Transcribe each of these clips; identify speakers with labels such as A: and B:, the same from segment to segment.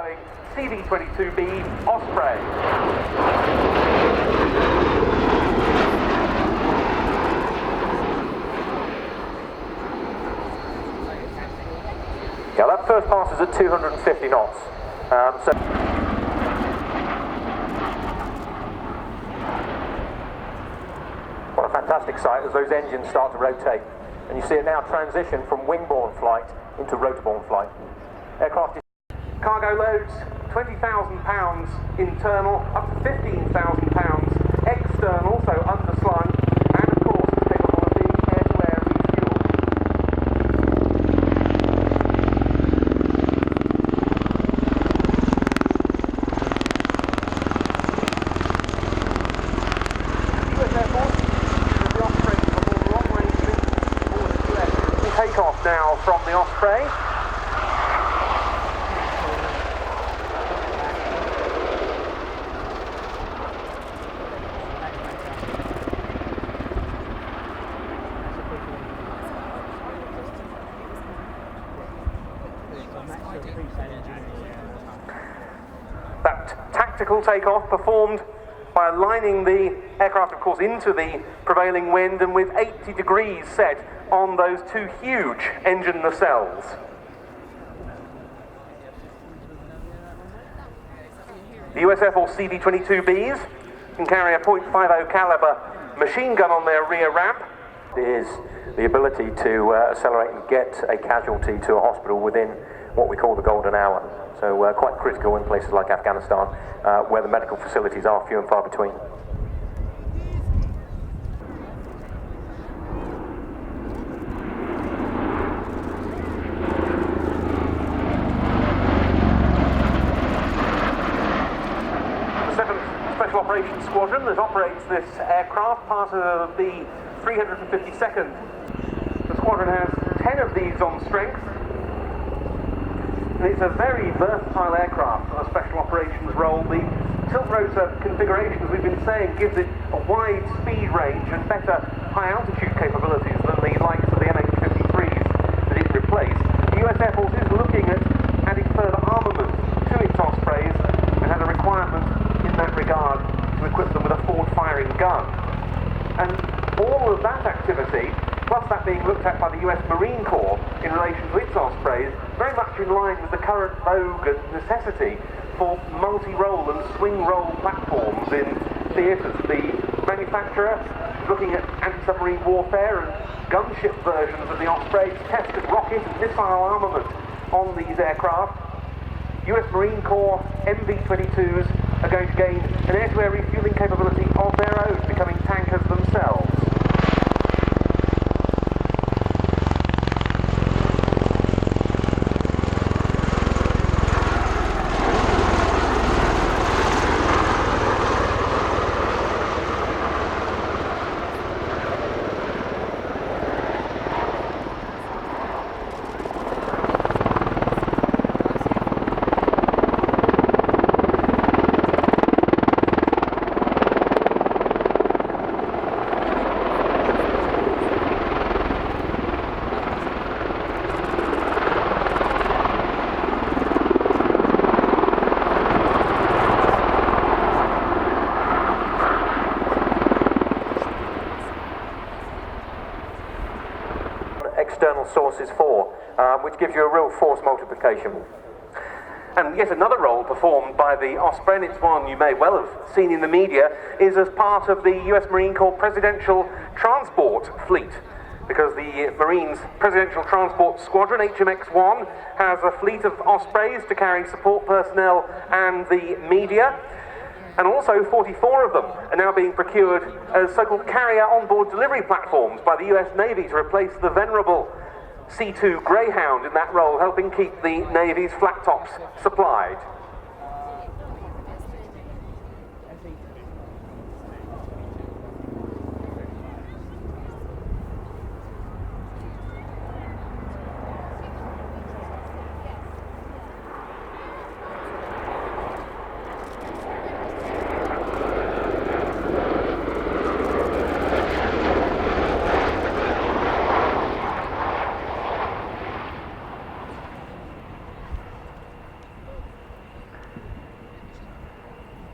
A: Boeing CV-22B Osprey. Yeah, that first pass is at 250 knots. What a fantastic sight as those engines start to rotate. And you see it now transition from wing-borne flight into rotor-borne flight. Aircraft is cargo loads, 20,000 pounds internal, up to 15,000 pounds external, so underslung, and of course it's capable of being air-to-air refueled. The US Air Force uses the Osprey to perform long-range missions aboard the US. Take off now from the Osprey. That tactical takeoff performed by aligning the aircraft, of course, into the prevailing wind and with 80 degrees set on those two huge engine nacelles. The USAF CV-22Bs can carry a .50 caliber machine gun on their rear ramp. It is the ability to accelerate and get a casualty to a hospital within what we call the golden hour. So quite critical in places like Afghanistan, where the medical facilities are few and far between. The 7th Special Operations Squadron that operates this aircraft, part of the 352nd. The squadron has 10 of these on strength. And it's a very versatile aircraft for a special operations role. The tilt rotor configuration, as we've been saying, gives it a wide speed range and better high altitude capabilities than the likes of the MH-53s that it replaced. The US Air Force is looking at adding further armament to its Ospreys and has a requirement in that regard to equip them with a forward-firing gun. And all of that activity, plus that being looked at by the US Marine Corps in relation to its Ospreys, very much in line with the current vogue and necessity for multi-role and swing-role platforms in theatres. The manufacturer is looking at anti-submarine warfare and gunship versions of the Osprey to test rocket and missile armament on these aircraft. US Marine Corps MV-22s are going to gain an air-to-air refueling capability of their own, becoming tankers themselves. External sources for, which gives you a real force multiplication. And yet another role performed by the Osprey, and it's one you may well have seen in the media, is as part of the US Marine Corps Presidential Transport Fleet. Because the Marines Presidential Transport Squadron, HMX-1, has a fleet of Ospreys to carry support personnel and the media. And also 44 of them are now being procured as so-called carrier onboard delivery platforms by the US Navy to replace the venerable C-2 Greyhound in that role, helping keep the Navy's flat tops supplied.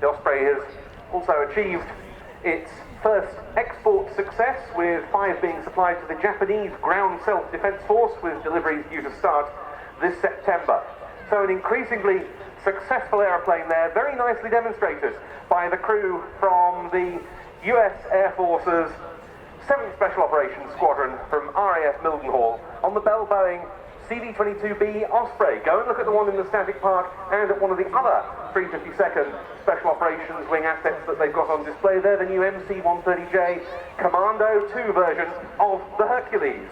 A: The Osprey has also achieved its first export success, with 5 being supplied to the Japanese Ground Self-Defense Force, with deliveries due to start this September. So an increasingly successful aeroplane there, very nicely demonstrated by the crew from the US Air Force's 7th Special Operations Squadron from RAF Mildenhall on the Bell Boeing CV-22B Osprey. Go and look at the one in the static park and at one of the other 352nd Special Operations wing assets that they've got on display there, the new MC-130J Commando 2 version of the Hercules.